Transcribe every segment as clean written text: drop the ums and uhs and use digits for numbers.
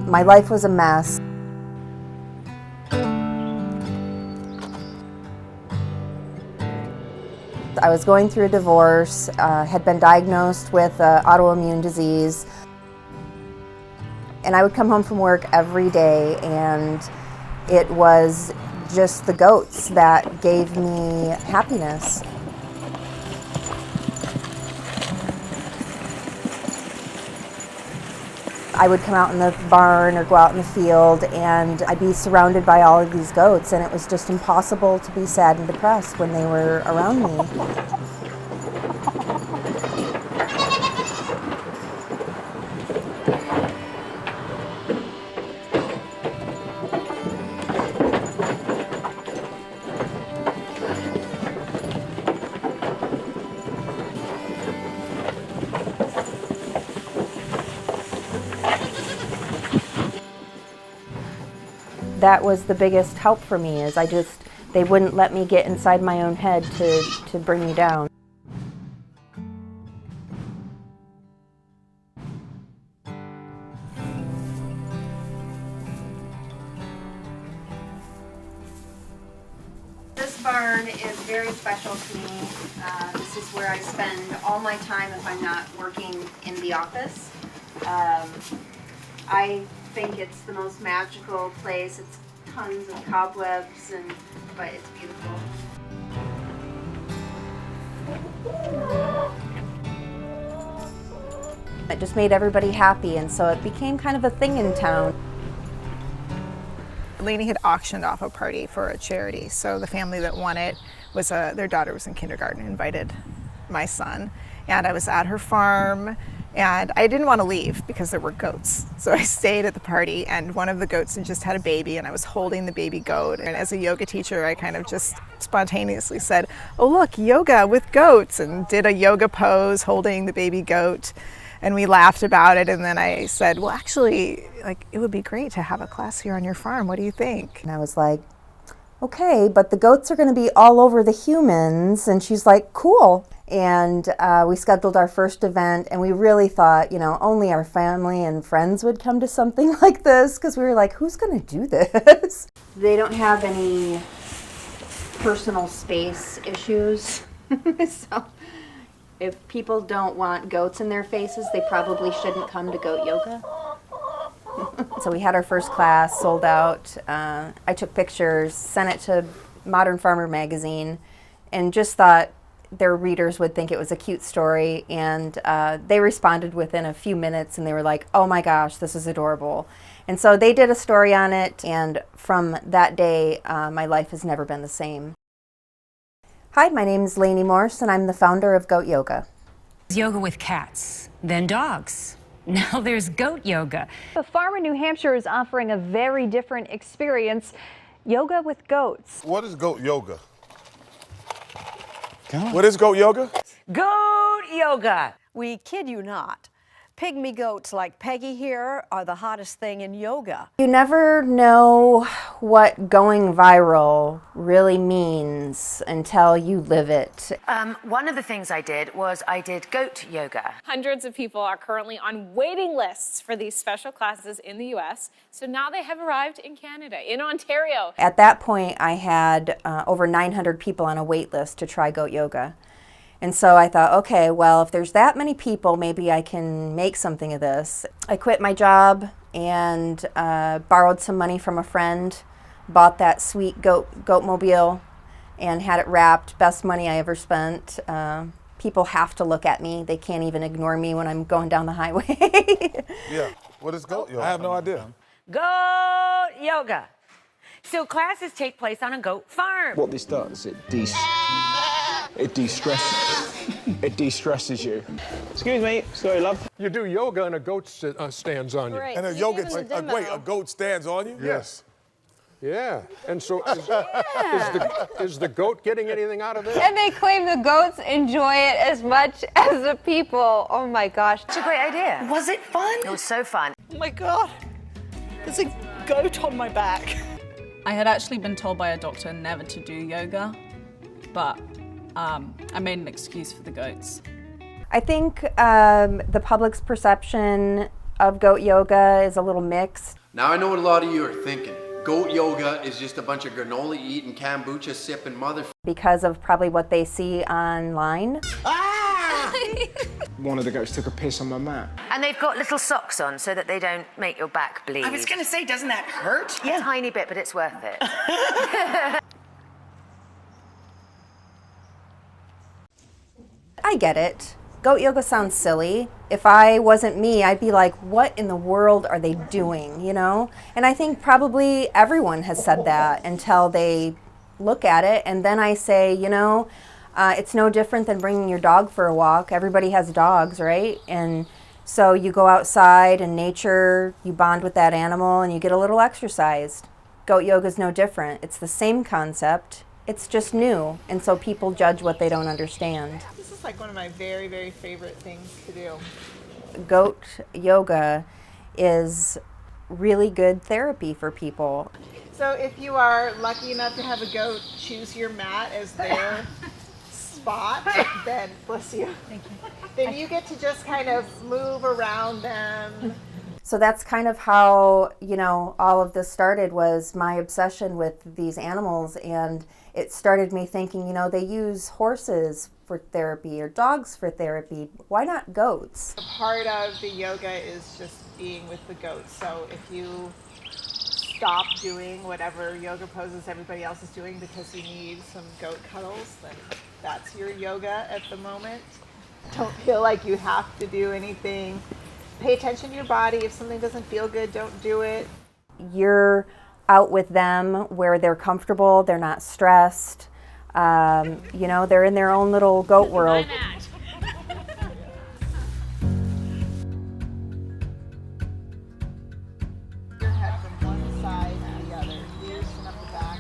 My life was a mess. I was going through a divorce, had been diagnosed with autoimmune disease, and I would come home from work every day, and it was just the goats that gave me happiness. I would come out in the barn or go out in the field, and I'd be surrounded by all of these goats, and it was just impossible to be sad and depressed when they were around me. That was the biggest help for me, is they wouldn't let me get inside my own head to bring me down. This barn is very special to me. This is where I spend all my time if I'm not working in the office. I think it's the most magical place. It's tons of cobwebs, but it's beautiful. It just made everybody happy, and so it became kind of a thing in town. Lainey had auctioned off a party for a charity, so the family that won it was their daughter was in kindergarten, invited my son, and I was at her farm. And I didn't want to leave because there were goats. So I stayed at the party, and one of the goats had just had a baby, and I was holding the baby goat. And as a yoga teacher, I kind of just spontaneously said, "Oh look, yoga with goats," and did a yoga pose holding the baby goat. And we laughed about it, and then I said, "Well, actually, it would be great to have a class here on your farm. What do you think?" And I was like, "Okay, but the goats are going to be all over the humans." And she's like, "Cool." And we scheduled our first event, and we really thought, only our family and friends would come to something like this, because we were like, who's going to do this? They don't have any personal space issues. So if people don't want goats in their faces, they probably shouldn't come to goat yoga. So we had our first class, sold out. I took pictures, sent it to Modern Farmer magazine, and just thought their readers would think it was a cute story, and they responded within a few minutes, and they were like, "Oh my gosh, this is adorable." And so they did a story on it, and from that day, my life has never been the same. Hi, my name is Lainey Morse, and I'm the founder of Goat Yoga. Yoga with cats, then dogs. Now there's goat yoga. A farm in New Hampshire is offering a very different experience, yoga with goats. What is goat yoga? What is goat yoga? Goat yoga! We kid you not. Pygmy goats like Peggy here are the hottest thing in yoga. You never know what going viral really means until you live it. One of the things I did was I did goat yoga. Hundreds of people are currently on waiting lists for these special classes in the U.S., so now they have arrived in Canada, in Ontario. At that point, I had over 900 people on a wait list to try goat yoga. And so I thought, okay, well, if there's that many people, maybe I can make something of this. I quit my job and borrowed some money from a friend, bought that sweet goatmobile, and had it wrapped. Best money I ever spent. People have to look at me. They can't even ignore me when I'm going down the highway. Yeah. What is goat yoga? I have no idea. Goat yoga. So classes take place on a goat farm. What this does, it de-stresses you. Excuse me, sorry, love. You do yoga and a goat stands on you. Right. And a goat stands on you? Yes. Yeah. And so is the goat getting anything out of this? And they claim the goats enjoy it as much as the people. Oh my gosh. It's a great idea. Was it fun? It was so fun. Oh my God, there's a goat on my back. I had actually been told by a doctor never to do yoga, but I made an excuse for the goats. I think the public's perception of goat yoga is a little mixed. Now I know what a lot of you are thinking. Goat yoga is just a bunch of granola eating, kombucha sipping mother. Because of probably what they see online. One of the goats took a piss on my mat. And they've got little socks on so that they don't make your back bleed. I was going to say, doesn't that hurt? A tiny bit, but it's worth it. I get it. Goat yoga sounds silly. If I wasn't me, I'd be like, what in the world are they doing, you know? And I think probably everyone has said that until they look at it. And then I say, you know, it's no different than bringing your dog for a walk. Everybody has dogs, right? And so you go outside in nature, you bond with that animal, and you get a little exercise. Goat yoga is no different. It's the same concept. It's just new. And so people judge what they don't understand. This is like one of my very, very favorite things to do. Goat yoga is really good therapy for people. So if you are lucky enough to have a goat choose your mat as their spot, then bless you. Thank you. Then you get to just kind of move around them. So that's kind of how, you know, all of this started, was my obsession with these animals. And it started me thinking, you know, they use horses for therapy or dogs for therapy. Why not goats? Part of the yoga is just being with the goats. So if you stop doing whatever yoga poses everybody else is doing because you need some goat cuddles, then that's your yoga at the moment. Don't feel like you have to do anything. Pay attention to your body. If something doesn't feel good, don't do it. You're out with them where they're comfortable, they're not stressed. You know, they're in their own little goat world. Your head from one side to the other. Loosen up the back.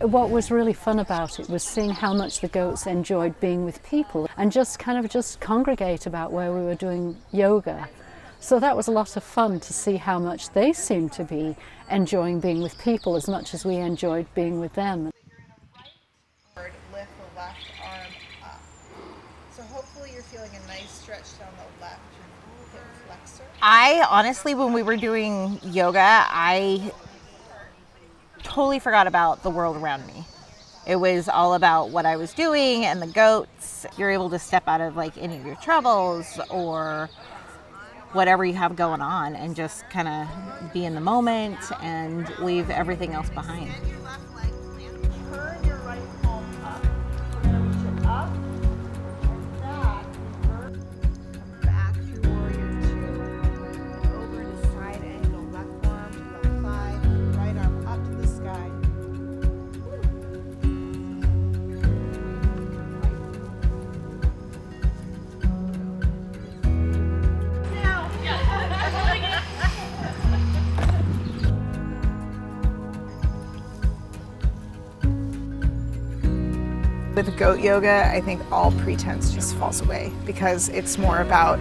What was really fun about it was seeing how much the goats enjoyed being with people and just kind of just congregate about where we were doing yoga. So that was a lot of fun to see how much they seemed to be enjoying being with people as much as we enjoyed being with them. Lift the left arm up. So hopefully you're feeling a nice stretch down the left hip flexor. I honestly, when we were doing yoga, I totally forgot about the world around me. It was all about what I was doing and the goats. You're able to step out of like any of your troubles or whatever you have going on and just kind of be in the moment and leave everything else behind. Turn your right palm up. We're going to reach it up and back. Come back to warrior two. Over to side angle. Left arm, left thigh. Right arm up to the sky. With goat yoga, I think all pretense just falls away because it's more about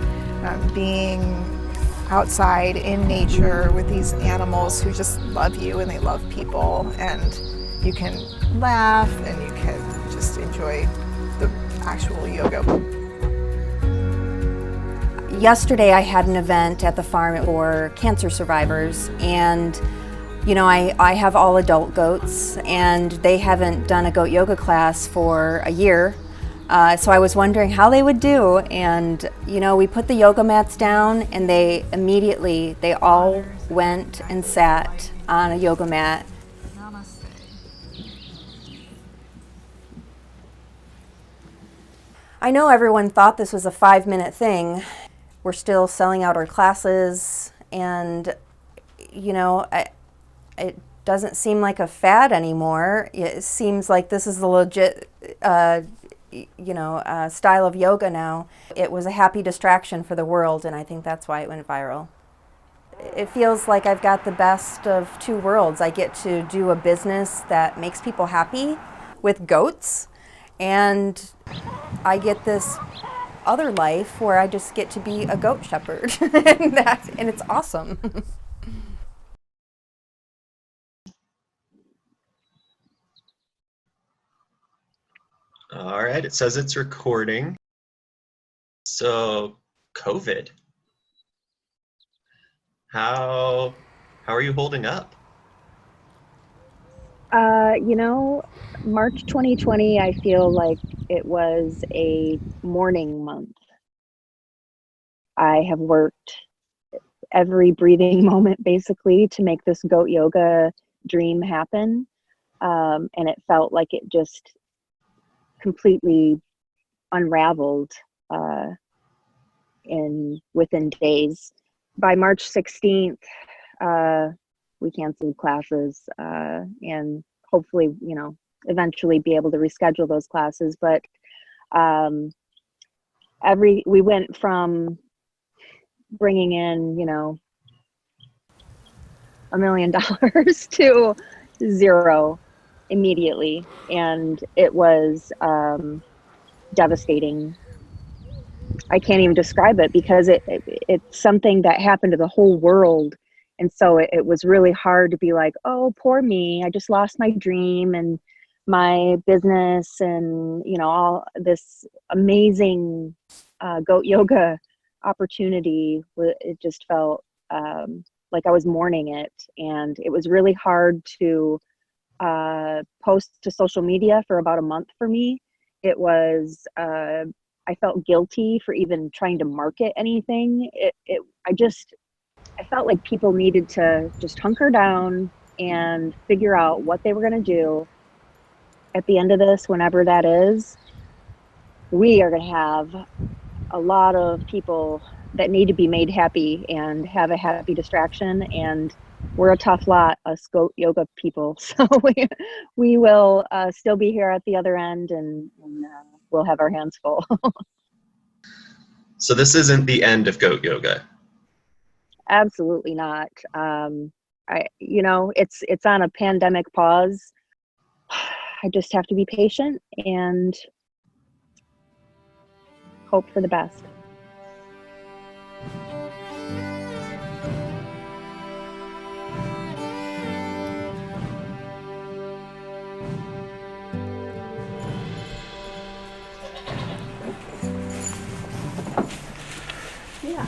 being outside in nature with these animals who just love you and they love people, and you can laugh and you can just enjoy the actual yoga. Yesterday I had an event at the farm for cancer survivors, and you know, I have all adult goats and they haven't done a goat yoga class for a year. So I was wondering how they would do, and you know, we put the yoga mats down and they all went and sat on a yoga mat. I know everyone thought this was a 5-minute thing. We're still selling out our classes, and you know, it doesn't seem like a fad anymore. It seems like this is the legit style of yoga now. It was a happy distraction for the world, and I think that's why it went viral. It feels like I've got the best of two worlds. I get to do a business that makes people happy with goats, and I get this other life where I just get to be a goat shepherd, and it's awesome. All right, it says it's recording. So, COVID. How are you holding up? March 2020, I feel like it was a mourning month. I have worked every breathing moment basically to make this goat yoga dream happen. And it felt like it just completely unraveled within days. By March 16th, we canceled classes and hopefully, eventually be able to reschedule those classes. But we went from bringing in, $1 million to zero immediately. And it was devastating. I can't even describe it because it's something that happened to the whole world. And so it was really hard to be like, oh, poor me. I just lost my dream and my business and, all this amazing goat yoga opportunity. It just felt like I was mourning it. And it was really hard to post to social media for about a month for me. It was, I felt guilty for even trying to market anything. I felt like people needed to just hunker down and figure out what they were going to do. At the end of this, whenever that is, we are going to have a lot of people that need to be made happy and have a happy distraction. And we're a tough lot, us goat yoga people. So we will still be here at the other end, and we'll have our hands full. So this isn't the end of goat yoga. Absolutely not. It's on a pandemic pause. I just have to be patient and hope for the best. Yeah.